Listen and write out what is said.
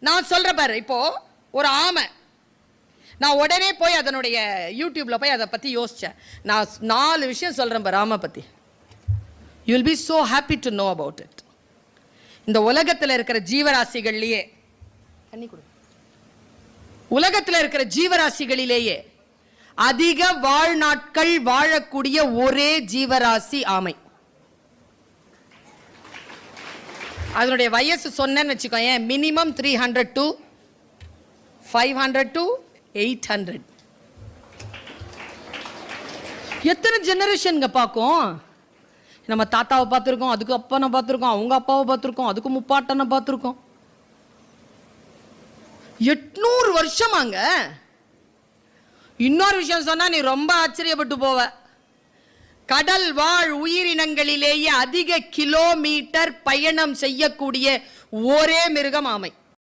நான் சொல்ற பாரு, இப்போ ஒரு ஆமை, நான் உடனே போய் அதனுடைய யூடியூப்ல போய் அதை பத்தி யோசிச்சேன். நான் 4 விஷயம் சொல்றேன் பாரு ஆமை பத்தி. You will be so happy to know about it. இந்த உலகத்தில் இருக்கிற ஜீவராசிகள்லயே உலகத்தில் இருக்கிற ஜீவராசிகளிலேயே அதிக வாழ்நாட்கள் வாழக்கூடிய ஒரே ஜீவராசி ஆமை. அதனுடைய வயசு சொன்னேன்னு வச்சுக்கோங்க, மினிமம் 300 to 500 to 800. எத்தனை ஜெனரேஷன்ங்க பார்க்கும். நம்ம தாத்தாவை பார்த்துருக்கோம், அதுக்கு அப்பனை பார்த்துருக்கோம், அவங்க அப்பாவை பார்த்துருக்கோம், அதுக்கு முப்பாட்டனை பார்த்துருக்கோம். 800 வருஷமாங்க. இன்னொரு விஷயம் சொன்னா நீ ரொம்ப ஆச்சரியப்பட்டு போவ. கடல் வாழ் உயிரினங்களிலேயே அதிக கிலோமீட்டர் பயணம் செய்யக்கூடிய ஒரே மிருகம் ஆமை.